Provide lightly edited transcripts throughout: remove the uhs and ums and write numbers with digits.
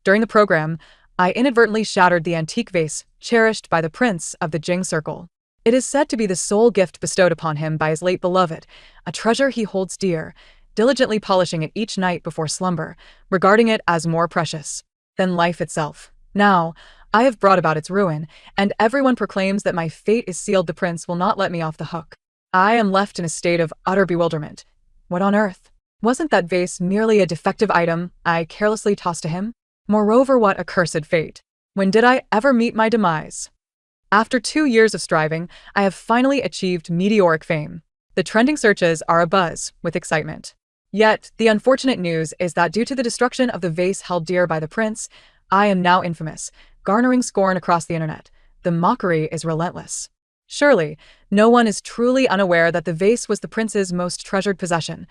During the program, I inadvertently shattered the antique vase cherished by the prince of the Jing circle. It is said to be the sole gift bestowed upon him by his late beloved, a treasure he holds dear, diligently polishing it each night before slumber, regarding it as more precious than life itself. Now, I have brought about its ruin, and everyone proclaims that my fate is sealed. The prince will not let me off the hook. I am left in a state of utter bewilderment. What on earth? Wasn't that vase merely a defective item I carelessly tossed to him? Moreover, what accursed fate! When did I ever meet my demise? After 2 years of striving, I have finally achieved meteoric fame. The trending searches are abuzz with excitement. Yet, the unfortunate news is that due to the destruction of the vase held dear by the prince, I am now infamous, garnering scorn across the internet. The mockery is relentless. Surely, no one is truly unaware that the vase was the prince's most treasured possession,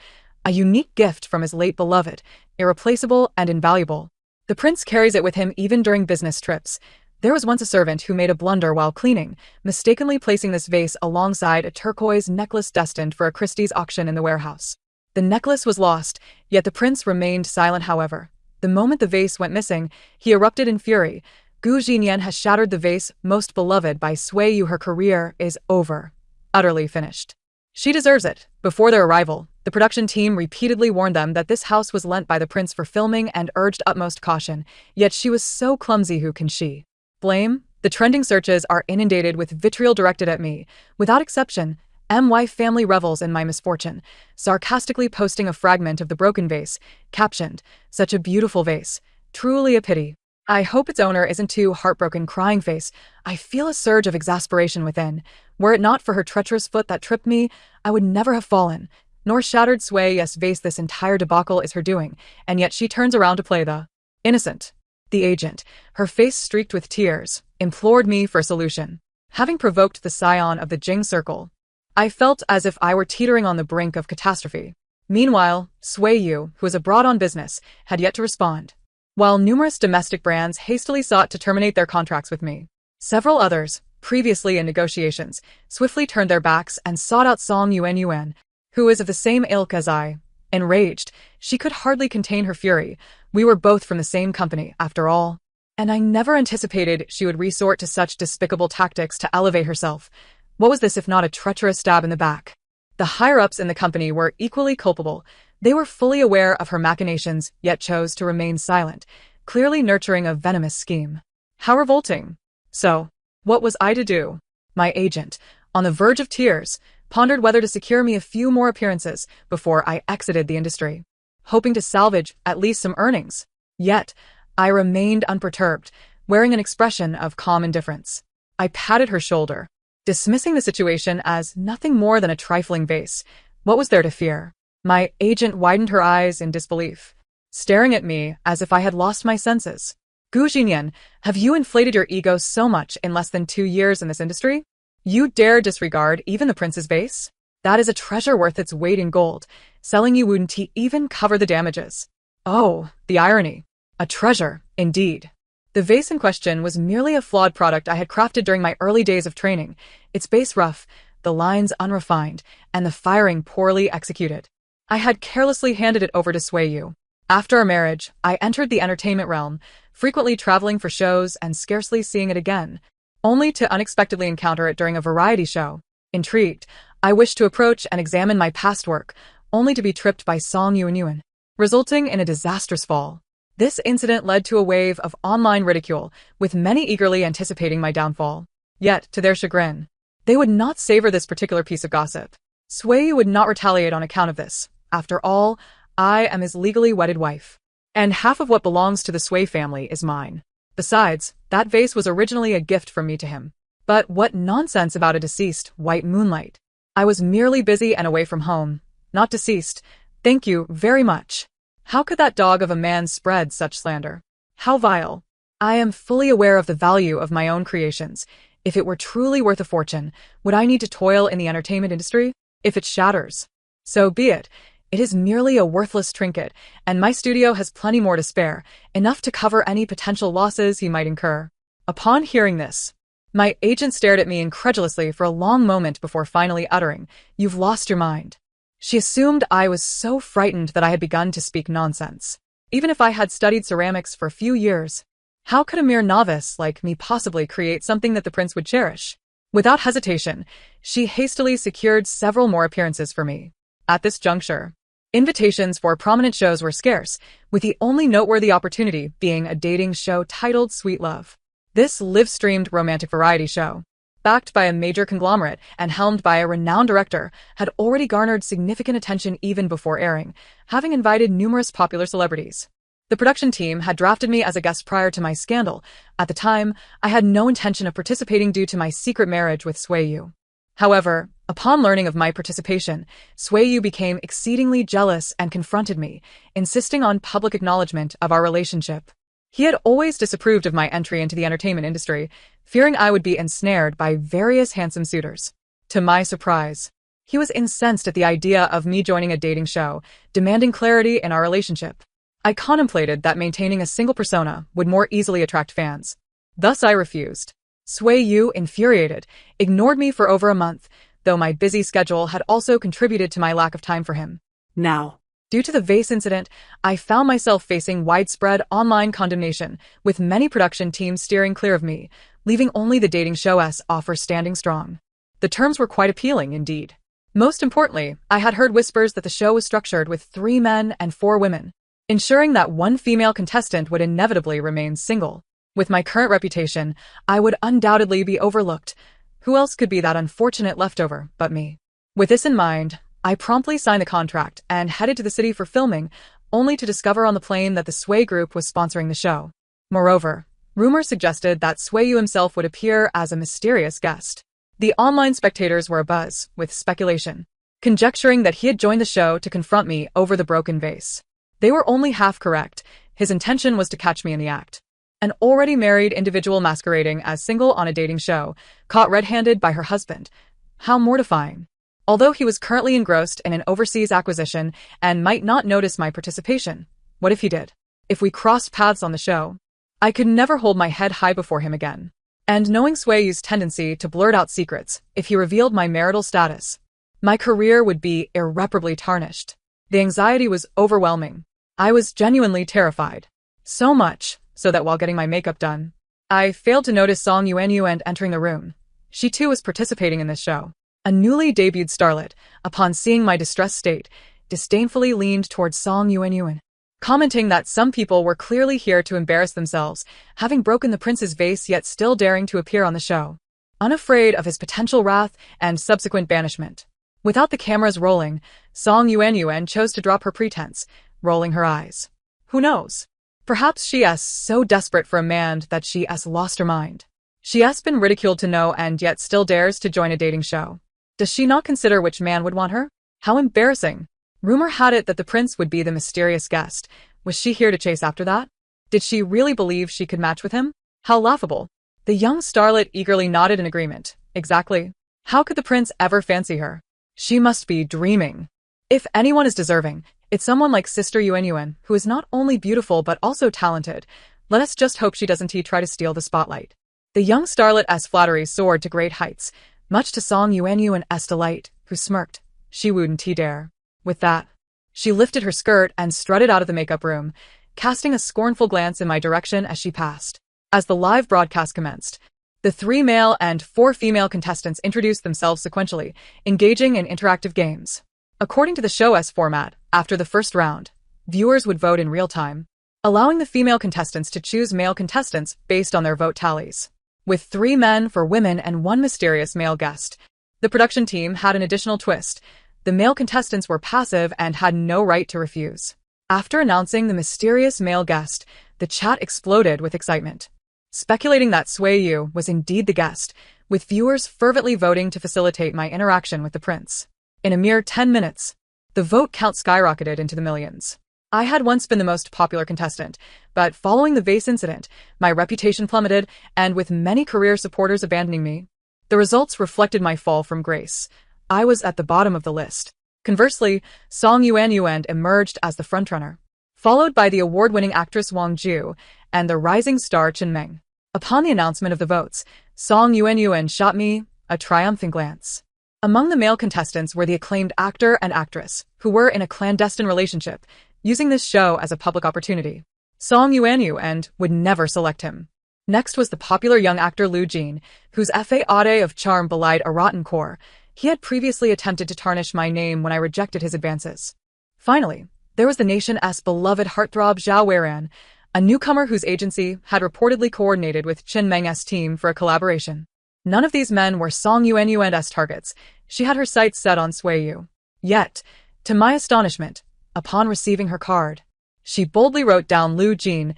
a unique gift from his late beloved, irreplaceable and invaluable. The prince carries it with him even during business trips. There was once a servant who made a blunder while cleaning, mistakenly placing this vase alongside a turquoise necklace destined for a Christie's auction in the warehouse. The necklace was lost, yet the prince remained silent. However, the moment the vase went missing, he erupted in fury. Gu Jinyan has shattered the vase most beloved by Sui Yu. Her career is over. Utterly finished. She deserves it. Before their arrival, the production team repeatedly warned them that this house was lent by the prince for filming and urged utmost caution, yet she was so clumsy. Who can she blame? The trending searches are inundated with vitriol directed at me. Without exception, MY family revels in my misfortune, sarcastically posting a fragment of the broken vase, captioned, "Such a beautiful vase. Truly a pity. I hope its owner isn't too heartbroken." Crying face. I feel a surge of exasperation within. Were it not for her treacherous foot that tripped me, I would never have fallen, nor shattered Sui Yu's vase. This entire debacle is her doing, and yet she turns around to play the innocent. The agent, her face streaked with tears, implored me for a solution. Having provoked the scion of the Jing circle, I felt as if I were teetering on the brink of catastrophe. Meanwhile, Sui Yu, who was abroad on business, had yet to respond. While numerous domestic brands hastily sought to terminate their contracts with me, several others, previously in negotiations, swiftly turned their backs and sought out Song Yuan, who is of the same ilk as I. Enraged, she could hardly contain her fury. We were both from the same company, after all. And I never anticipated she would resort to such despicable tactics to elevate herself. What was this if not a treacherous stab in the back? The higher-ups in the company were equally culpable. They were fully aware of her machinations, yet chose to remain silent, clearly nurturing a venomous scheme. How revolting. So, what was I to do? My agent, on the verge of tears, pondered whether to secure me a few more appearances before I exited the industry, hoping to salvage at least some earnings. Yet, I remained unperturbed, wearing an expression of calm indifference. I patted her shoulder, dismissing the situation as nothing more than a trifling vase. What was there to fear? My agent widened her eyes in disbelief, staring at me as if I had lost my senses. Gu Jinyan, have you inflated your ego so much in less than 2 years in this industry? You dare disregard even the prince's vase? That is a treasure worth its weight in gold. Selling you wouldn't even cover the damages. Oh, the irony. A treasure, indeed. The vase in question was merely a flawed product I had crafted during my early days of training, its base rough, the lines unrefined, and the firing poorly executed. I had carelessly handed it over to Sui Yu. After our marriage, I entered the entertainment realm, frequently traveling for shows and scarcely seeing it again, only to unexpectedly encounter it during a variety show. Intrigued, I wished to approach and examine my past work, only to be tripped by Song Yuan, resulting in a disastrous fall. This incident led to a wave of online ridicule, with many eagerly anticipating my downfall. Yet, to their chagrin, they would not savor this particular piece of gossip. Sui Yu would not retaliate on account of this. After all, I am his legally wedded wife, and half of what belongs to the Sui family is mine. Besides, that vase was originally a gift from me to him. But what nonsense about a deceased white moonlight. I was merely busy and away from home, not deceased. Thank you very much. How could that dog of a man spread such slander? How vile. I am fully aware of the value of my own creations. If it were truly worth a fortune, would I need to toil in the entertainment industry? If it shatters, so be it. It is merely a worthless trinket, and my studio has plenty more to spare, enough to cover any potential losses he might incur. Upon hearing this, my agent stared at me incredulously for a long moment before finally uttering, "You've lost your mind." She assumed I was so frightened that I had begun to speak nonsense. Even if I had studied ceramics for a few years, how could a mere novice like me possibly create something that the prince would cherish? Without hesitation, she hastily secured several more appearances for me. At this juncture, invitations for prominent shows were scarce, with the only noteworthy opportunity being a dating show titled Sweet Love. This live-streamed romantic variety show, backed by a major conglomerate and helmed by a renowned director, had already garnered significant attention even before airing, having invited numerous popular celebrities. The production team had drafted me as a guest prior to my scandal. At the time, I had no intention of participating due to my secret marriage with Xiaobao. However, upon learning of my participation, Xiaobao became exceedingly jealous and confronted me, insisting on public acknowledgement of our relationship. He had always disapproved of my entry into the entertainment industry, fearing I would be ensnared by various handsome suitors. To my surprise, he was incensed at the idea of me joining a dating show, demanding clarity in our relationship. I contemplated that maintaining a single persona would more easily attract fans. Thus I refused. Xiaobao, infuriated, ignored me for over a month, though my busy schedule had also contributed to my lack of time for him. Now, due to the vase incident, I found myself facing widespread online condemnation, with many production teams steering clear of me, leaving only the dating show's offer standing strong. The terms were quite appealing indeed. Most importantly, I had heard whispers that the show was structured with 3 men and 4 women, ensuring that one female contestant would inevitably remain single. With my current reputation, I would undoubtedly be overlooked. Who else could be that unfortunate leftover but me? With this in mind, I promptly signed the contract and headed to the city for filming, only to discover on the plane that the Sway Group was sponsoring the show. Moreover, rumors suggested that Xiaobao himself would appear as a mysterious guest. The online spectators were abuzz with speculation, conjecturing that he had joined the show to confront me over the broken vase. They were only half correct. His intention was to catch me in the act. An already married individual masquerading as single on a dating show, caught red-handed by her husband. How mortifying. Although he was currently engrossed in an overseas acquisition and might not notice my participation, what if he did? If we crossed paths on the show, I could never hold my head high before him again. And knowing Xiaobao's tendency to blurt out secrets, if he revealed my marital status, my career would be irreparably tarnished. The anxiety was overwhelming. I was genuinely terrified. So much so that while getting my makeup done, I failed to notice Song Yuanyuan entering the room. She too was participating in this show. A newly debuted starlet, upon seeing my distressed state, disdainfully leaned towards Song Yuanyuan, commenting that some people were clearly here to embarrass themselves, having broken the prince's vase yet still daring to appear on the show, unafraid of his potential wrath and subsequent banishment. Without the cameras rolling, Song Yuanyuan chose to drop her pretense, rolling her eyes. Who knows? Perhaps she is so desperate for a man that she has lost her mind. She has been ridiculed to no end yet still dares to join a dating show. Does she not consider which man would want her? How embarrassing. Rumor had it that the prince would be the mysterious guest. Was she here to chase after that? Did she really believe she could match with him? How laughable. The young starlet eagerly nodded in agreement. Exactly. How could the prince ever fancy her? She must be dreaming. If anyone is deserving, it's someone like Sister Yuanyuan, who is not only beautiful but also talented. Let us just hope she doesn't try to steal the spotlight. The young starlet's flattery soared to great heights, much to Song Yuanyuan's delight, who smirked. She wouldn't dare. With that, she lifted her skirt and strutted out of the makeup room, casting a scornful glance in my direction as she passed. As the live broadcast commenced, the 3 male and 4 female contestants introduced themselves sequentially, engaging in interactive games. According to the show's format, after the first round, viewers would vote in real time, allowing the female contestants to choose male contestants based on their vote tallies. With 3 men for women and 1 mysterious male guest, the production team had an additional twist. The male contestants were passive and had no right to refuse. After announcing the mysterious male guest, the chat exploded with excitement, speculating that Xiaobao was indeed the guest, with viewers fervently voting to facilitate my interaction with the prince. In a mere 10 minutes, the vote count skyrocketed into the millions. I had once been the most popular contestant, but following the vase incident, my reputation plummeted, and with many career supporters abandoning me, the results reflected my fall from grace. I was at the bottom of the list. Conversely, Song Yuanyuan emerged as the frontrunner, followed by the award-winning actress Wang Ju and the rising star Chen Meng. Upon the announcement of the votes, Song Yuanyuan shot me a triumphant glance. Among the male contestants were the acclaimed actor and actress, who were in a clandestine relationship, using this show as a public opportunity. Song Yuanyu and would never select him. Next was the popular young actor Lu Jin, whose facade of charm belied a rotten core. He had previously attempted to tarnish my name when I rejected his advances. Finally, there was the nation's beloved heartthrob Zhao Weiran, a newcomer whose agency had reportedly coordinated with Chen Meng's team for a collaboration. None of these men were Song Yuanyu's targets. She had her sights set on Sui Yu. Yet, to my astonishment, upon receiving her card, she boldly wrote down Lu Jin's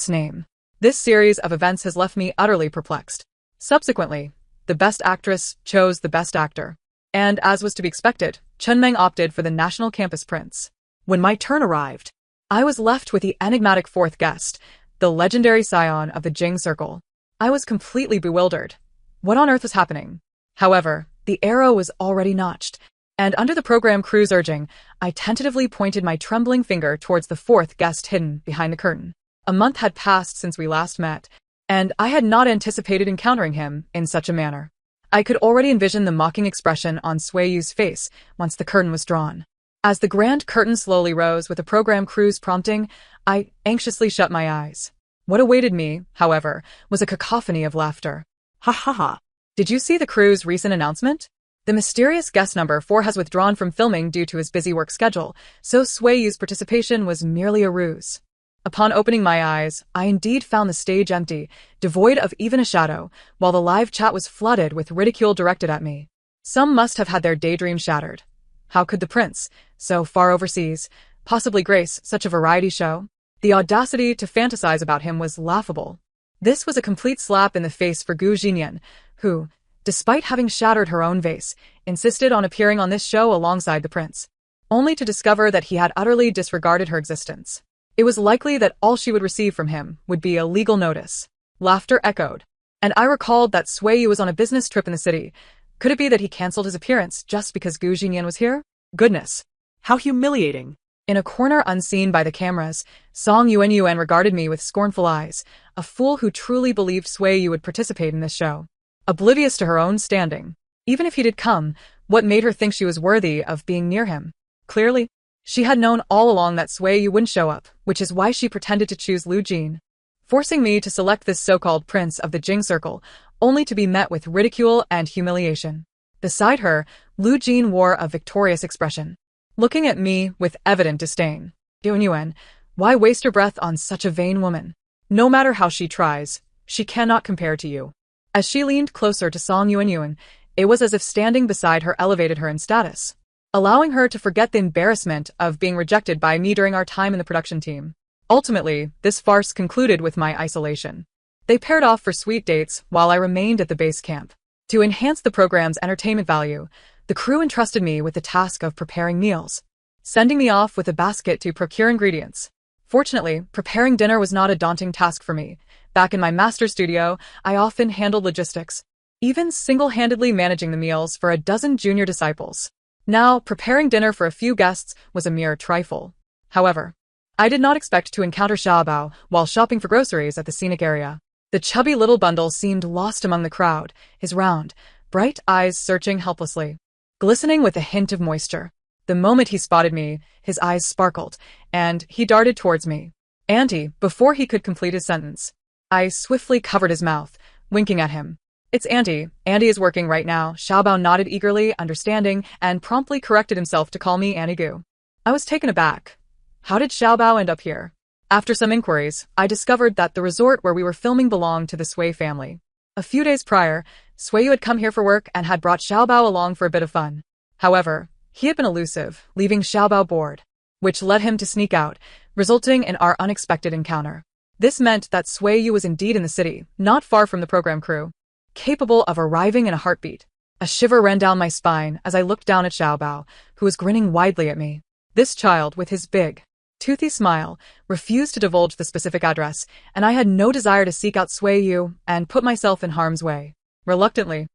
name. This series of events has left me utterly perplexed. Subsequently, the best actress chose the best actor. And as was to be expected, Chen Meng opted for the National Campus Prince. When my turn arrived, I was left with the enigmatic fourth guest, the legendary scion of the Jing Circle. I was completely bewildered. What on earth was happening? However, the arrow was already notched, and under the program crew's urging, I tentatively pointed my trembling finger towards the fourth guest hidden behind the curtain. A month had passed since we last met, and I had not anticipated encountering him in such a manner. I could already envision the mocking expression on Sui Yu's face once the curtain was drawn. As the grand curtain slowly rose with the program crew's prompting, I anxiously shut my eyes. What awaited me, however, was a cacophony of laughter. Ha ha ha. Did you see the crew's recent announcement? The mysterious guest number 4 has withdrawn from filming due to his busy work schedule, so Sui Yu's participation was merely a ruse. Upon opening my eyes, I indeed found the stage empty, devoid of even a shadow, while the live chat was flooded with ridicule directed at me. Some must have had their daydream shattered. How could the prince, so far overseas, possibly grace such a variety show? The audacity to fantasize about him was laughable. This was a complete slap in the face for Gu Jinyan, who, despite having shattered her own vase, insisted on appearing on this show alongside the prince, only to discover that he had utterly disregarded her existence. It was likely that all she would receive from him would be a legal notice. Laughter echoed, and I recalled that Sui Yu was on a business trip in the city. Could it be that he cancelled his appearance just because Gu Jinyan was here? Goodness, how humiliating. In a corner unseen by the cameras, Song Yuanyuan regarded me with scornful eyes, a fool who truly believed Sui Yu would participate in this show. Oblivious to her own standing. Even if he did come, what made her think she was worthy of being near him? Clearly, she had known all along that Sui Yu wouldn't show up, which is why she pretended to choose Lu Jin, forcing me to select this so-called prince of the Jing Circle, only to be met with ridicule and humiliation. Beside her, Lu Jin wore a victorious expression, looking at me with evident disdain. Yuanyuan, why waste your breath on such a vain woman? No matter how she tries, she cannot compare to you. As she leaned closer to Song Yuanyuan, it was as if standing beside her elevated her in status, allowing her to forget the embarrassment of being rejected by me during our time in the production team. Ultimately, this farce concluded with my isolation. They paired off for sweet dates while I remained at the base camp. To enhance the program's entertainment value, the crew entrusted me with the task of preparing meals, sending me off with a basket to procure ingredients. Fortunately, preparing dinner was not a daunting task for me. Back in my master studio, I often handled logistics, even single-handedly managing the meals for a dozen junior disciples. Now, preparing dinner for a few guests was a mere trifle. However, I did not expect to encounter Xiaobao while shopping for groceries at the scenic area. The chubby little bundle seemed lost among the crowd, his round, bright eyes searching helplessly, glistening with a hint of moisture. The moment he spotted me, his eyes sparkled, and he darted towards me. Auntie, before he could complete his sentence, I swiftly covered his mouth, winking at him. It's Auntie. Auntie is working right now. Xiaobao nodded eagerly, understanding, and promptly corrected himself to call me Auntie Gu. I was taken aback. How did Xiaobao end up here? After some inquiries, I discovered that the resort where we were filming belonged to the Sui family. A few days prior, Sui Yu had come here for work and had brought Xiaobao along for a bit of fun. However, he had been elusive, leaving Xiaobao bored, which led him to sneak out, resulting in our unexpected encounter. This meant that Sui Yu was indeed in the city, not far from the program crew, capable of arriving in a heartbeat. A shiver ran down my spine as I looked down at Xiaobao, who was grinning widely at me. This child, with his big, toothy smile, refused to divulge the specific address, and I had no desire to seek out Sui Yu and put myself in harm's way. Reluctantly,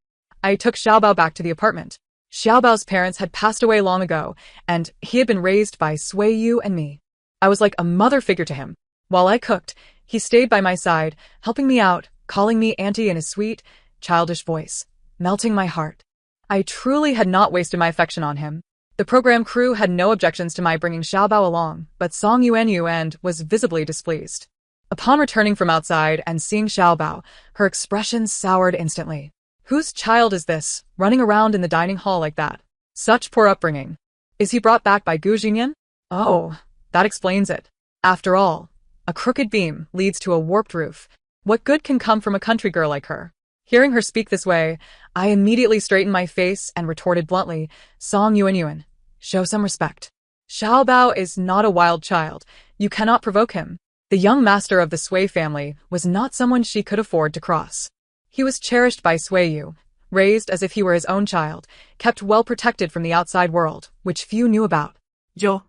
I took Xiaobao back to the apartment. Xiaobao's parents had passed away long ago, and he had been raised by Sui Yu and me. I was like a mother figure to him. While I cooked, he stayed by my side, helping me out, calling me Auntie in his sweet, childish voice, melting my heart. I truly had not wasted my affection on him. The program crew had no objections to my bringing Xiaobao along, but Song Yuan was visibly displeased. Upon returning from outside and seeing Xiaobao, her expression soured instantly. Whose child is this, running around in the dining hall like that? Such poor upbringing. Is he brought back by Gu Jinyan? Oh, that explains it. After all, a crooked beam leads to a warped roof. What good can come from a country girl like her? Hearing her speak this way, I immediately straightened my face and retorted bluntly, Song Yuan, show some respect. Xiaobao is not a wild child. You cannot provoke him. The young master of the Sui family was not someone she could afford to cross. He was cherished by Sui Yu, raised as if he were his own child, kept well protected from the outside world, which few knew about. Jo.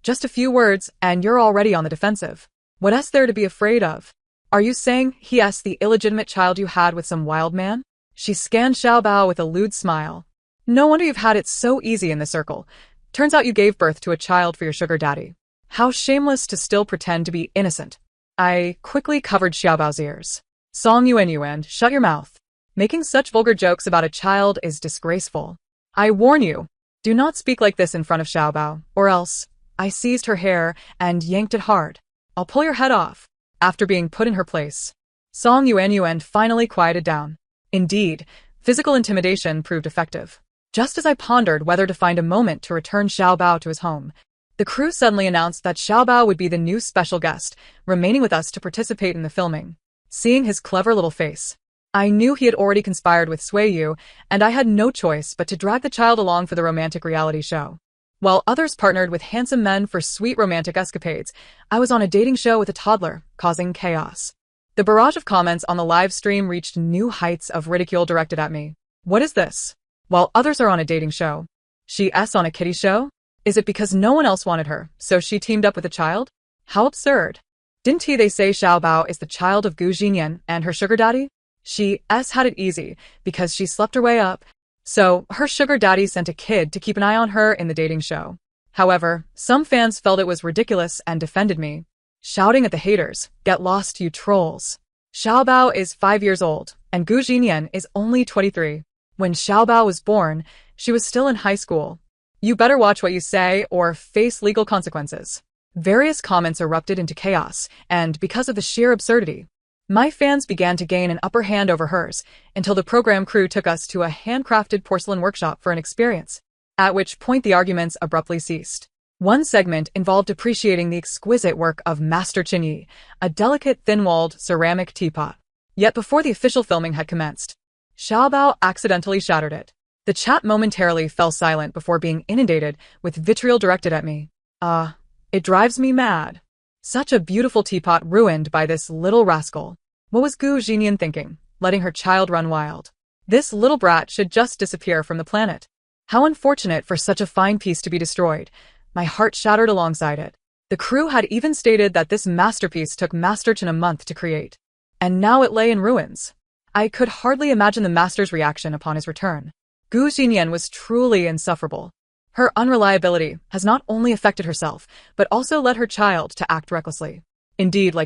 Just a few words, and you're already on the defensive. What is there to be afraid of? Are you saying he's the illegitimate child you had with some wild man? She scanned Xiaobao with a lewd smile. No wonder you've had it so easy in the circle. Turns out you gave birth to a child for your sugar daddy. How shameless to still pretend to be innocent. I quickly covered Xiaobao's ears. Song Yuan, shut your mouth. Making such vulgar jokes about a child is disgraceful. I warn you, do not speak like this in front of Xiaobao, or else. I seized her hair and yanked it hard. I'll pull your head off. After being put in her place, Song Yuan finally quieted down. Indeed, physical intimidation proved effective. Just as I pondered whether to find a moment to return Xiaobao to his home, the crew suddenly announced that Xiaobao would be the new special guest, remaining with us to participate in the filming. Seeing his clever little face, I knew he had already conspired with Sui Yu, and I had no choice but to drag the child along for the romantic reality show. While others partnered with handsome men for sweet romantic escapades, I was on a dating show with a toddler, causing chaos. The barrage of comments on the live stream reached new heights of ridicule directed at me. What is this? While others are on a dating show, she's on a kiddie show? Is it because no one else wanted her, so she teamed up with a child? How absurd. Didn't they say Xiaobao is the child of Gu Jinyan and her sugar daddy? She's had it easy, because she slept her way up. So, her sugar daddy sent a kid to keep an eye on her in the dating show. However, some fans felt it was ridiculous and defended me, shouting at the haters, "Get lost, you trolls." Xiaobao is 5 years old, and Gu Jinyan is only 23. When Xiaobao was born, she was still in high school. You better watch what you say or face legal consequences. Various comments erupted into chaos, and because of the sheer absurdity, my fans began to gain an upper hand over hers, until the program crew took us to a handcrafted porcelain workshop for an experience, at which point the arguments abruptly ceased. One segment involved appreciating the exquisite work of Master Qinyi, a delicate thin-walled ceramic teapot. Yet before the official filming had commenced, Xiaobao accidentally shattered it. The chat momentarily fell silent before being inundated with vitriol directed at me. It drives me mad. Such a beautiful teapot ruined by this little rascal. What was Gu Jinyan thinking, letting her child run wild? This little brat should just disappear from the planet. How unfortunate for such a fine piece to be destroyed. My heart shattered alongside it. The crew had even stated that this masterpiece took Master Chen a month to create. And now it lay in ruins. I could hardly imagine the master's reaction upon his return. Gu Jinyan was truly insufferable. Her unreliability has not only affected herself, but also led her child to act recklessly. Indeed,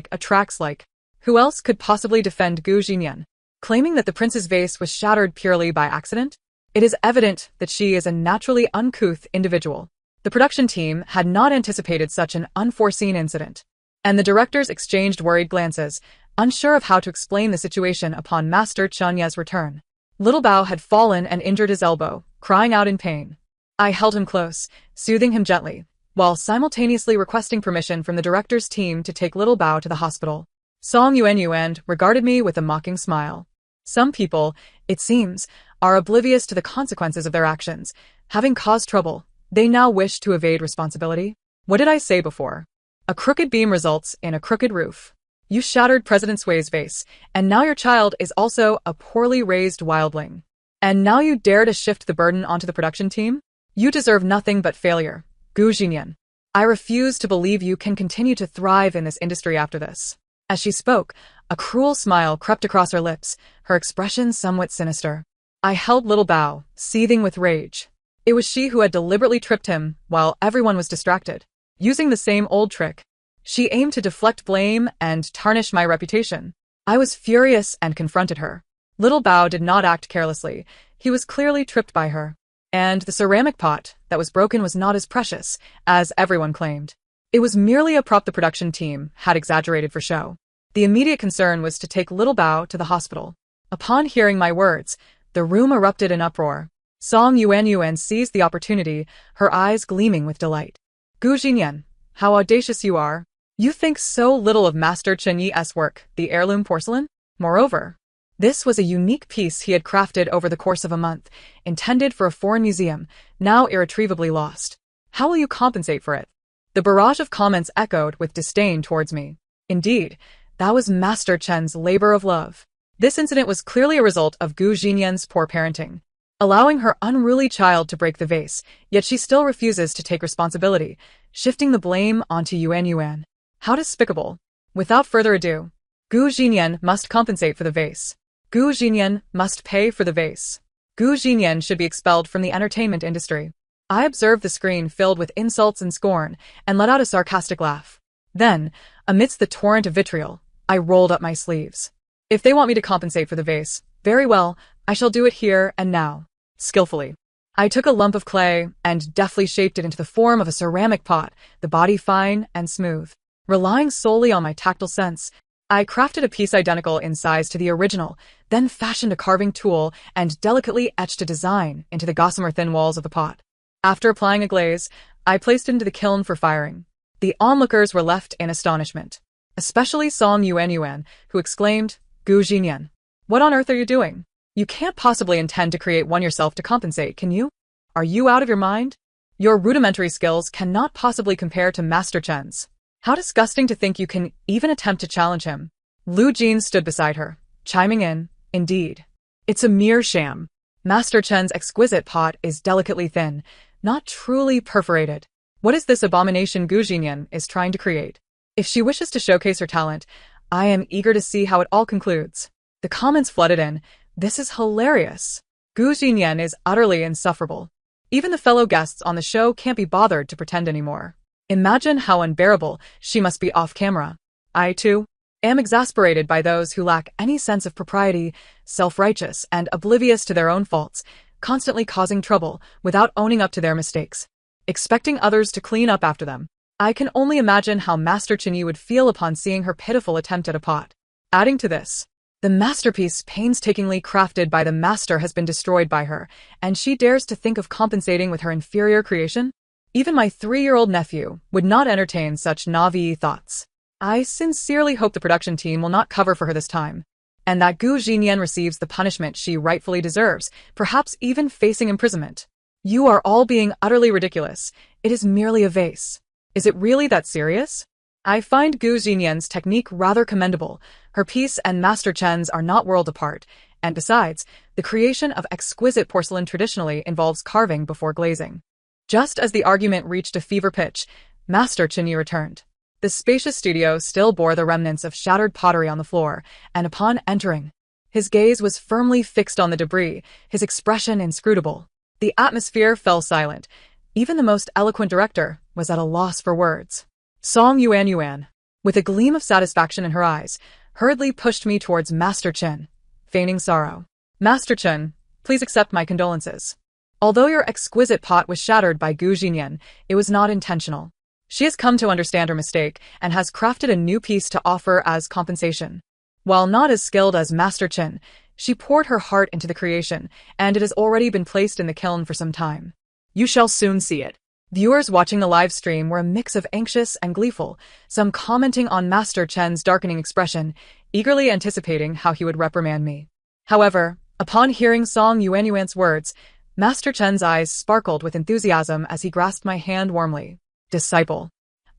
who else could possibly defend Gu Jinyan? Claiming that the prince's vase was shattered purely by accident? It is evident that she is a naturally uncouth individual. The production team had not anticipated such an unforeseen incident, and the directors exchanged worried glances, unsure of how to explain the situation upon Master Chunya's return. Little Bao had fallen and injured his elbow, crying out in pain. I held him close, soothing him gently, while simultaneously requesting permission from the director's team to take Little Bao to the hospital. Song Yuan regarded me with a mocking smile. Some people, it seems, are oblivious to the consequences of their actions. Having caused trouble, they now wish to evade responsibility. What did I say before? A crooked beam results in a crooked roof. You shattered President Sui's vase, and now your child is also a poorly raised wildling. And now you dare to shift the burden onto the production team? You deserve nothing but failure, Gu Jinyan. I refuse to believe you can continue to thrive in this industry after this. As she spoke, a cruel smile crept across her lips, her expression somewhat sinister. I held Little Bao, seething with rage. It was she who had deliberately tripped him while everyone was distracted. Using the same old trick, she aimed to deflect blame and tarnish my reputation. I was furious and confronted her. Little Bao did not act carelessly. He was clearly tripped by her. And the ceramic pot that was broken was not as precious as everyone claimed. It was merely a prop the production team had exaggerated for show. The immediate concern was to take little Bao to the hospital. Upon hearing my words, the room erupted in uproar. Song Yuan seized the opportunity, her eyes gleaming with delight. Gu Jinyan, how audacious you are. You think so little of Master Chen Yi's work, the heirloom porcelain? Moreover, this was a unique piece he had crafted over the course of a month, intended for a foreign museum, now irretrievably lost. How will you compensate for it? The barrage of comments echoed with disdain towards me. Indeed, that was Master Chen's labor of love. This incident was clearly a result of Gu Jinyan's poor parenting, allowing her unruly child to break the vase, yet she still refuses to take responsibility, shifting the blame onto Yuan. How despicable. Without further ado, Gu Jinyan must compensate for the vase. Gu Jinyan must pay for the vase. Gu Jinyan should be expelled from the entertainment industry. I observed the screen filled with insults and scorn, and let out a sarcastic laugh. Then, amidst the torrent of vitriol, I rolled up my sleeves. If they want me to compensate for the vase, very well, I shall do it here and now. Skillfully. I took a lump of clay and deftly shaped it into the form of a ceramic pot, the body fine and smooth. Relying solely on my tactile sense, I crafted a piece identical in size to the original, then fashioned a carving tool and delicately etched a design into the gossamer thin walls of the pot. After applying a glaze, I placed it into the kiln for firing. The onlookers were left in astonishment, especially Song Yuan, who exclaimed, Gu Jinyan, what on earth are you doing? You can't possibly intend to create one yourself to compensate, can you? Are you out of your mind? Your rudimentary skills cannot possibly compare to Master Chen's. How disgusting to think you can even attempt to challenge him. Lu Jin stood beside her, chiming in, indeed. It's a mere sham. Master Chen's exquisite pot is delicately thin, not truly perforated. What is this abomination Gu Jinyan is trying to create? If she wishes to showcase her talent, I am eager to see how it all concludes. The comments flooded in. This is hilarious. Gu Jinyan is utterly insufferable. Even the fellow guests on the show can't be bothered to pretend anymore. Imagine how unbearable she must be off camera. I, too, am exasperated by those who lack any sense of propriety, self-righteous and oblivious to their own faults, constantly causing trouble without owning up to their mistakes, expecting others to clean up after them. I can only imagine how Master Chen Yi would feel upon seeing her pitiful attempt at a pot. Adding to this, the masterpiece painstakingly crafted by the master has been destroyed by her, and she dares to think of compensating with her inferior creation? Even my 3-year-old nephew would not entertain such naive thoughts. I sincerely hope the production team will not cover for her this time, and that Gu Jinyan receives the punishment she rightfully deserves, perhaps even facing imprisonment. You are all being utterly ridiculous. It is merely a vase. Is it really that serious? I find Gu Jinyan's technique rather commendable. Her piece and Master Chen's are not world apart, and besides, the creation of exquisite porcelain traditionally involves carving before glazing. Just as the argument reached a fever pitch, Master Chen Yi returned. The spacious studio still bore the remnants of shattered pottery on the floor, and upon entering, his gaze was firmly fixed on the debris, his expression inscrutable. The atmosphere fell silent. Even the most eloquent director was at a loss for words. Song Yuan, with a gleam of satisfaction in her eyes, hurriedly pushed me towards Master Chen, feigning sorrow. Master Chen, please accept my condolences. Although your exquisite pot was shattered by Gu Jinyan, it was not intentional. She has come to understand her mistake and has crafted a new piece to offer as compensation. While not as skilled as Master Chen, she poured her heart into the creation, and it has already been placed in the kiln for some time. You shall soon see it. Viewers watching the live stream were a mix of anxious and gleeful, some commenting on Master Chen's darkening expression, eagerly anticipating how he would reprimand me. However, upon hearing Song Yuan's words, Master Chen's eyes sparkled with enthusiasm as he grasped my hand warmly. Disciple,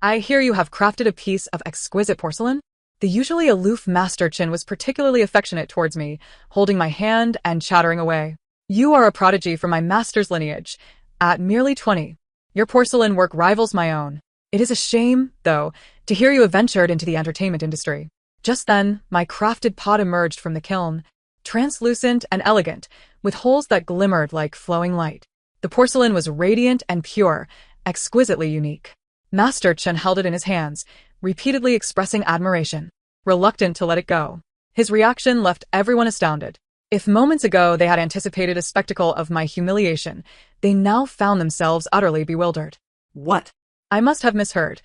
I hear you have crafted a piece of exquisite porcelain? The usually aloof Master Chen was particularly affectionate towards me, holding my hand and chattering away. You are a prodigy from my master's lineage. At merely 20, your porcelain work rivals my own. It is a shame, though, to hear you have ventured into the entertainment industry. Just then, my crafted pot emerged from the kiln, translucent and elegant, with holes that glimmered like flowing light. The porcelain was radiant and pure, exquisitely unique. Master Chen held it in his hands, repeatedly expressing admiration, reluctant to let it go. His reaction left everyone astounded. If moments ago they had anticipated a spectacle of my humiliation, they now found themselves utterly bewildered. What? I must have misheard.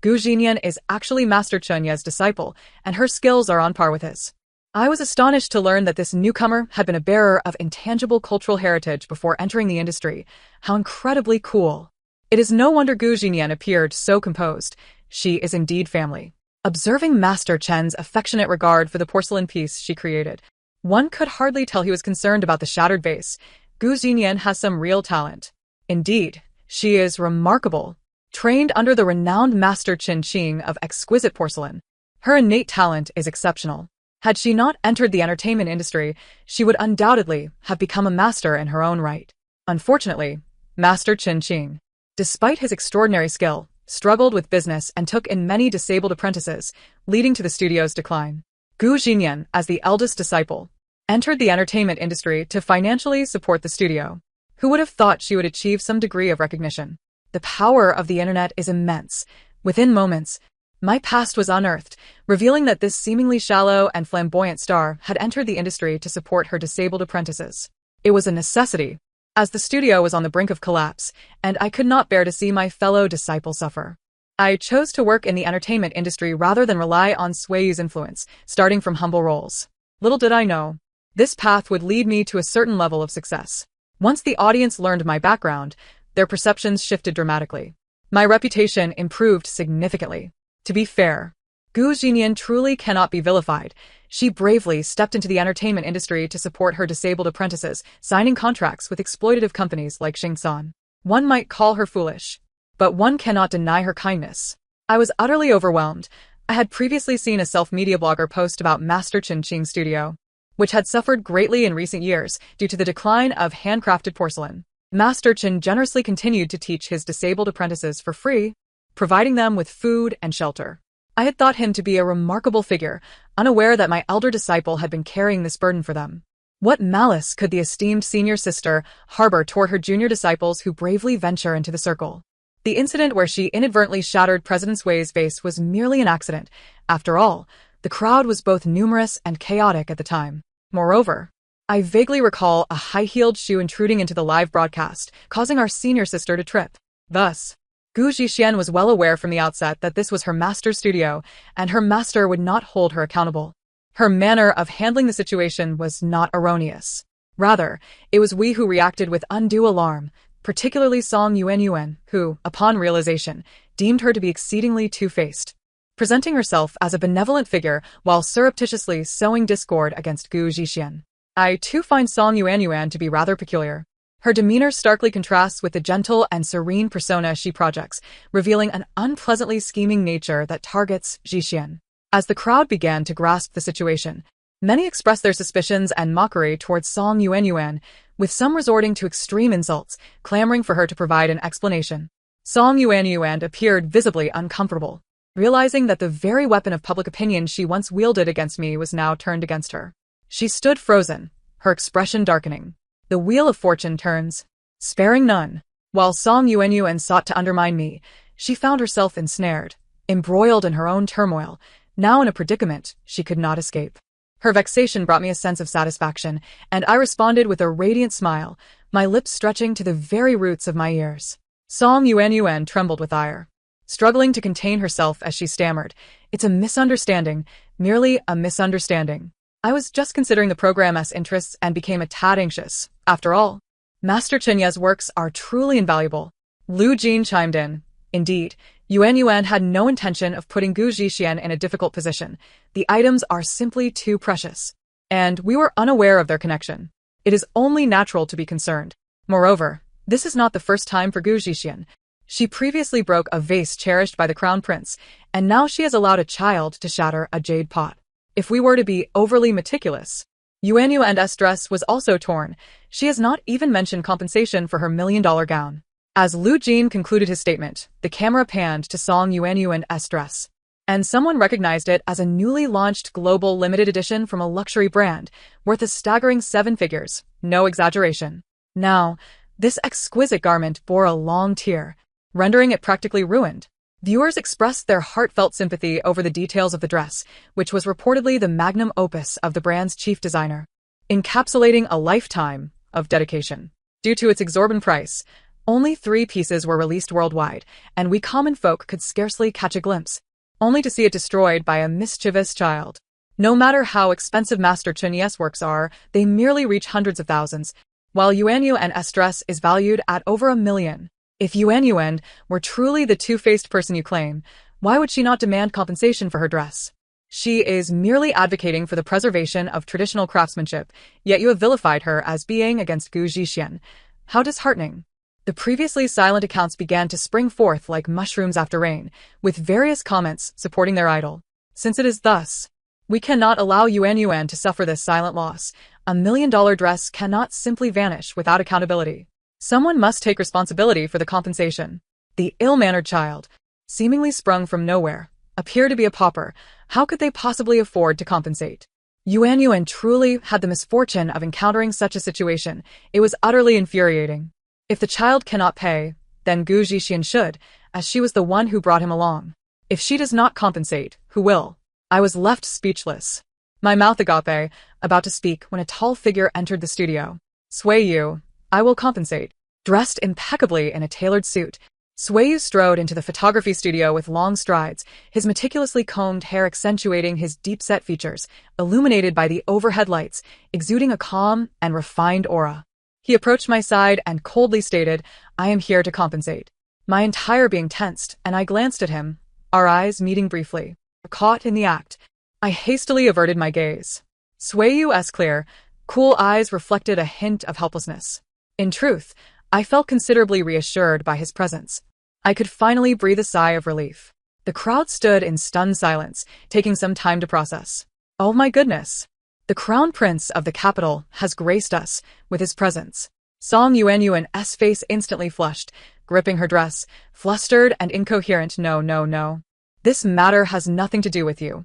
Gu Jinyan is actually Master Chunya's disciple, and her skills are on par with his. I was astonished to learn that this newcomer had been a bearer of intangible cultural heritage before entering the industry. How incredibly cool. It is no wonder Gu Jinyan appeared so composed. She is indeed family. Observing Master Chen's affectionate regard for the porcelain piece she created, one could hardly tell he was concerned about the shattered vase. Gu Jinyan has some real talent. Indeed, she is remarkable. Trained under the renowned Master Qin Qing of exquisite porcelain, her innate talent is exceptional. Had she not entered the entertainment industry, she would undoubtedly have become a master in her own right. Unfortunately, Master Qin Qing, despite his extraordinary skill, struggled with business and took in many disabled apprentices, leading to the studio's decline. Gu Jinyan, as the eldest disciple, entered the entertainment industry to financially support the studio. Who would have thought she would achieve some degree of recognition? The power of the internet is immense. Within moments, my past was unearthed, revealing that this seemingly shallow and flamboyant star had entered the industry to support her disabled apprentices. It was a necessity, as the studio was on the brink of collapse, and I could not bear to see my fellow disciple suffer. I chose to work in the entertainment industry rather than rely on Sui's influence, starting from humble roles. Little did I know, this path would lead me to a certain level of success. Once the audience learned my background, their perceptions shifted dramatically. My reputation improved significantly. To be fair, Gu Jinyan truly cannot be vilified. She bravely stepped into the entertainment industry to support her disabled apprentices, signing contracts with exploitative companies like Xingsan. One might call her foolish, but one cannot deny her kindness. I was utterly overwhelmed. I had previously seen a self-media blogger post about Master Qin Qing's studio, which had suffered greatly in recent years due to the decline of handcrafted porcelain. Master Qin generously continued to teach his disabled apprentices for free, providing them with food and shelter. I had thought him to be a remarkable figure, unaware that my elder disciple had been carrying this burden for them. What malice could the esteemed senior sister harbor toward her junior disciples who bravely venture into the circle? The incident where she inadvertently shattered President Sui's vase was merely an accident. After all, the crowd was both numerous and chaotic at the time. Moreover, I vaguely recall a high-heeled shoe intruding into the live broadcast, causing our senior sister to trip. Thus, Gu Jixian was well aware from the outset that this was her master's studio, and her master would not hold her accountable. Her manner of handling the situation was not erroneous. Rather, it was we who reacted with undue alarm, particularly Song Yuanyuan, who, upon realization, deemed her to be exceedingly two-faced, presenting herself as a benevolent figure while surreptitiously sowing discord against Gu Jixian. I too find Song Yuanyuan to be rather peculiar. Her demeanor starkly contrasts with the gentle and serene persona she projects, revealing an unpleasantly scheming nature that targets Jixian. As the crowd began to grasp the situation, many expressed their suspicions and mockery towards Song Yuanyuan, with some resorting to extreme insults, clamoring for her to provide an explanation. Song Yuanyuan appeared visibly uncomfortable, realizing that the very weapon of public opinion she once wielded against me was now turned against her. She stood frozen, her expression darkening. The wheel of fortune turns, sparing none. While Song Yuanyuan sought to undermine me, she found herself ensnared, embroiled in her own turmoil, now in a predicament she could not escape. Her vexation brought me a sense of satisfaction, and I responded with a radiant smile, my lips stretching to the very roots of my ears. Song Yuanyuan trembled with ire, struggling to contain herself as she stammered, "It's a misunderstanding, merely a misunderstanding." I was just considering the program's interests and became a tad anxious. After all, Master Chenya's works are truly invaluable. Lu Jin chimed in. Indeed, Yuanyuan had no intention of putting Gu Jixian in a difficult position. The items are simply too precious, and we were unaware of their connection. It is only natural to be concerned. Moreover, this is not the first time for Gu Jixian. She previously broke a vase cherished by the crown prince, and now she has allowed a child to shatter a jade pot. If we were to be overly meticulous, Yuanyuan's dress was also torn. She has not even mentioned compensation for her $1,000,000 gown. As Lu Jin concluded his statement, the camera panned to Song Yuanyuan's dress, and someone recognized it as a newly launched global limited edition from a luxury brand, worth a staggering 7 figures, no exaggeration. Now, this exquisite garment bore a long tear, rendering it practically ruined. Viewers expressed their heartfelt sympathy over the details of the dress, which was reportedly the magnum opus of the brand's chief designer. encapsulating a lifetime of dedication. Due to its exorbitant price, only 3 pieces were released worldwide, and we common folk could scarcely catch a glimpse, only to see it destroyed by a mischievous child. No matter how expensive Master Chunye's works are, they merely reach hundreds of thousands, while Yuanyuan's dress is valued at over 1 million. If Yuanyuan were truly the two-faced person you claim, why would she not demand compensation for her dress? She is merely advocating for the preservation of traditional craftsmanship, yet you have vilified her as being against Gu Zhixian. How disheartening. The previously silent accounts began to spring forth like mushrooms after rain, with various comments supporting their idol. Since it is thus, we cannot allow Yuanyuan to suffer this silent loss. $1 million dress cannot simply vanish without accountability. Someone must take responsibility for the compensation. The ill-mannered child, seemingly sprung from nowhere, appeared to be a pauper. How could they possibly afford to compensate? Yuanyuan truly had the misfortune of encountering such a situation. It was utterly infuriating. If the child cannot pay, then Gu Zhixian should, as she was the one who brought him along. If she does not compensate, who will? I was left speechless. My mouth agape, about to speak when a tall figure entered the studio. Sui Yu, I will compensate. Dressed impeccably in a tailored suit, Sui Yu strode into the photography studio with long strides, his meticulously combed hair accentuating his deep-set features, illuminated by the overhead lights, exuding a calm and refined aura. He approached my side and coldly stated, I am here to compensate. My entire being tensed, and I glanced at him, our eyes meeting briefly. Caught in the act, I hastily averted my gaze. Sui Yu's clear, cool eyes reflected a hint of helplessness. In truth, I felt considerably reassured by his presence. I could finally breathe a sigh of relief. The crowd stood in stunned silence, taking some time to process. Oh my goodness! The Crown Prince of the capital has graced us with his presence. Song Yuanyuan's face instantly flushed, gripping her dress, flustered and incoherent. No. This matter has nothing to do with you.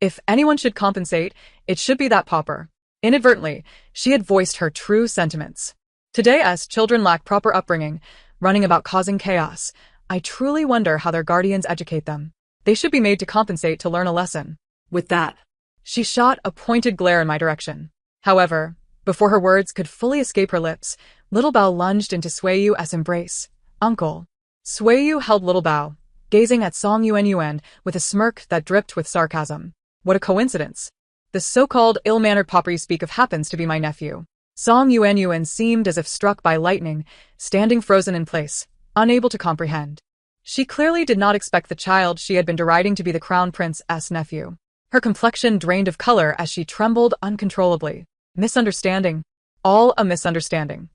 If anyone should compensate, it should be that pauper. Inadvertently, she had voiced her true sentiments. Today, as children lack proper upbringing, running about causing chaos, I truly wonder how their guardians educate them. They should be made to compensate to learn a lesson. With that, she shot a pointed glare in my direction. However, before her words could fully escape her lips, Little Bao lunged into Sui Yu's embrace. Uncle. Sui Yu held Little Bao, gazing at Song Yuanyuan with a smirk that dripped with sarcasm. What a coincidence. The so-called ill-mannered pauper you speak of happens to be my nephew. Song Yuanyuan seemed as if struck by lightning, standing frozen in place, unable to comprehend. She clearly did not expect the child she had been deriding to be the Crown Prince's nephew. Her complexion drained of color as she trembled uncontrollably. Misunderstanding. All a misunderstanding.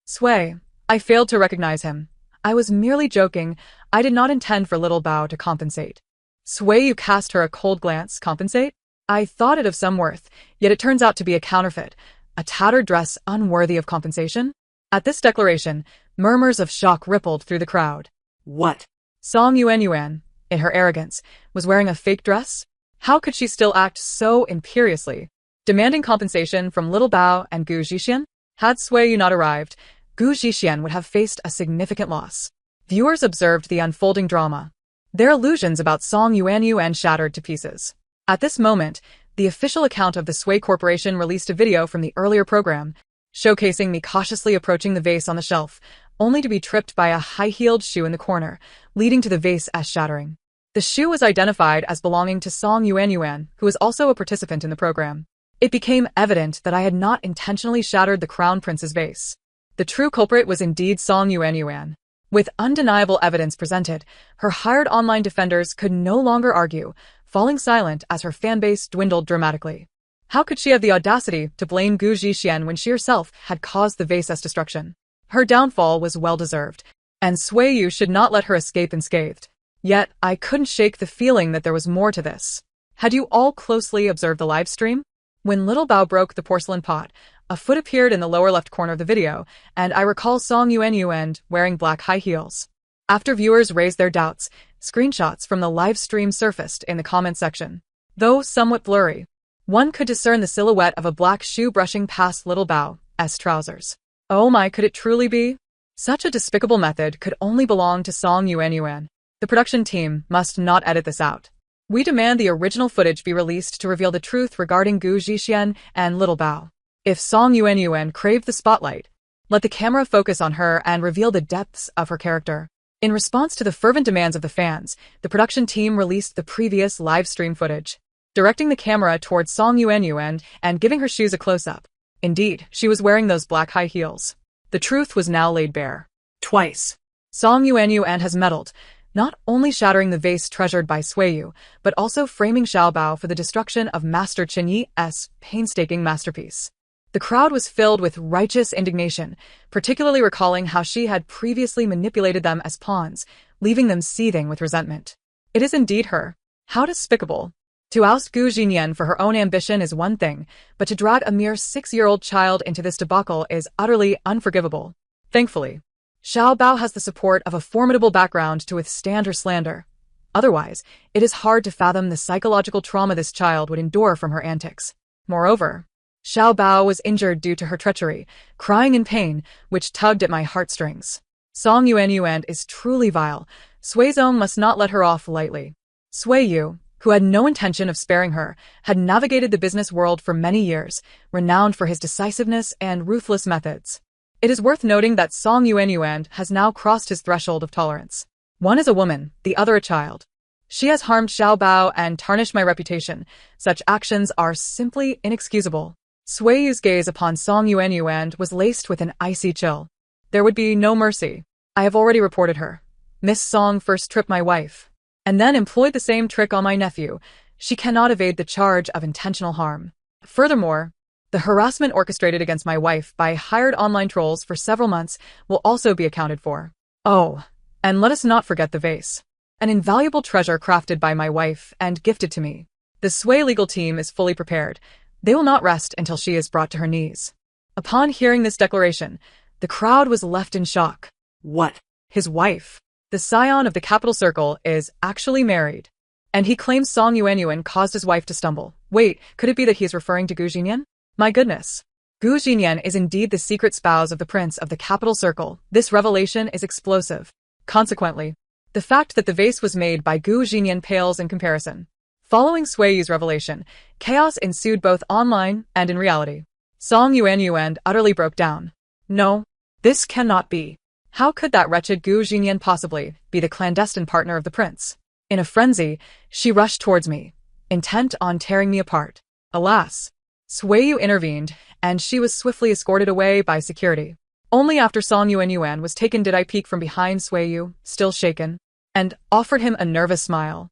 Sui, I failed to recognize him. I was merely joking. I did not intend for Little Bao to compensate. Sui Yu cast her a cold glance. Compensate? I thought it of some worth, yet it turns out to be a counterfeit. A tattered dress unworthy of compensation? At this declaration, murmurs of shock rippled through the crowd. What? Song Yuanyuan, in her arrogance, was wearing a fake dress? How could she still act so imperiously? Demanding compensation from Little Bao and Gu Zhixian? Had Sui Yu not arrived, Gu Zhixian would have faced a significant loss. Viewers observed the unfolding drama. Their illusions about Song Yuanyuan shattered to pieces. At this moment, the official account of the Sui Corporation released a video from the earlier program, showcasing me cautiously approaching the vase on the shelf, only to be tripped by a high-heeled shoe in the corner, leading to the vase's shattering. The shoe was identified as belonging to Song Yuanyuan, who was also a participant in the program. It became evident that I had not intentionally shattered the Crown Prince's vase. The true culprit was indeed Song Yuanyuan. With undeniable evidence presented, her hired online defenders could no longer argue, falling silent as her fanbase dwindled dramatically. How could she have the audacity to blame Gu Zhixian when she herself had caused the vase's destruction? Her downfall was well-deserved, and Sui Yu should not let her escape unscathed. Yet, I couldn't shake the feeling that there was more to this. Had you all closely observed the live stream? When Little Bao broke the porcelain pot, a foot appeared in the lower left corner of the video, and I recall Song Yuanyuan wearing black high heels. After viewers raised their doubts, screenshots from the live stream surfaced in the comment section. Though somewhat blurry, one could discern the silhouette of a black shoe brushing past Little Bao's trousers. Oh my, could it truly be? Such a despicable method could only belong to Song Yuanyuan. The production team must not edit this out. We demand the original footage be released to reveal the truth regarding Gu Zhixian and Little Bao. If Song Yuan craved the spotlight, let the camera focus on her and reveal the depths of her character. In response to the fervent demands of the fans, the production team released the previous live stream footage, directing the camera towards Song Yuan and giving her shoes a close-up. Indeed, she was wearing those black high heels. The truth was now laid bare. Twice, Song Yuan has meddled, not only shattering the vase treasured by Suiyu, but also framing Xiaobao for the destruction of Master Qin Yi's painstaking masterpiece. The crowd was filled with righteous indignation, particularly recalling how she had previously manipulated them as pawns, leaving them seething with resentment. It is indeed her. How despicable. To oust Gu Jinyan for her own ambition is one thing, but to drag a mere 6-year-old child into this debacle is utterly unforgivable. Thankfully, Xiaobao has the support of a formidable background to withstand her slander. Otherwise, it is hard to fathom the psychological trauma this child would endure from her antics. Moreover, Xiaobao was injured due to her treachery, crying in pain, which tugged at my heartstrings. Song Yuan is truly vile. Suizong must not let her off lightly. Suiyu, who had no intention of sparing her, had navigated the business world for many years, renowned for his decisiveness and ruthless methods. It is worth noting that Song Yuan has now crossed his threshold of tolerance. One is a woman, the other a child. She has harmed Xiaobao and tarnished my reputation. Such actions are simply inexcusable. Suiyu's gaze upon Song Yuan was laced with an icy chill. There would be no mercy. I have already reported her. Miss Song first tripped my wife, and then employed the same trick on my nephew. She cannot evade the charge of intentional harm. Furthermore, the harassment orchestrated against my wife by hired online trolls for several months will also be accounted for. Oh, and let us not forget the vase. An invaluable treasure crafted by my wife and gifted to me. The Sui legal team is fully prepared. They will not rest until she is brought to her knees. Upon hearing this declaration, the crowd was left in shock. What? His wife, the scion of the capital circle, is actually married. And he claims Song Yuan caused his wife to stumble. Wait, could it be that he is referring to Gu Jinyan? My goodness. Gu Jinyan is indeed the secret spouse of the prince of the capital circle. This revelation is explosive. Consequently, the fact that the vase was made by Gu Jinyan pales in comparison. Following Suiyu's revelation, chaos ensued both online and in reality. Song Yuan utterly broke down. No, this cannot be. How could that wretched Gu Jinyan possibly be the clandestine partner of the prince? In a frenzy, she rushed towards me, intent on tearing me apart. Alas, Suiyu intervened, and she was swiftly escorted away by security. Only after Song Yuan was taken did I peek from behind Suiyu, still shaken, and offered him a nervous smile.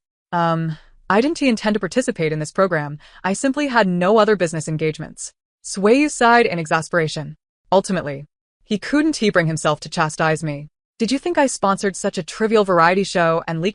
I didn't intend to participate in this program. I simply had no other business engagements. Suiyu sighed in exasperation. Ultimately, he couldn't bring himself to chastise me. Did you think I sponsored such a trivial variety show and leaked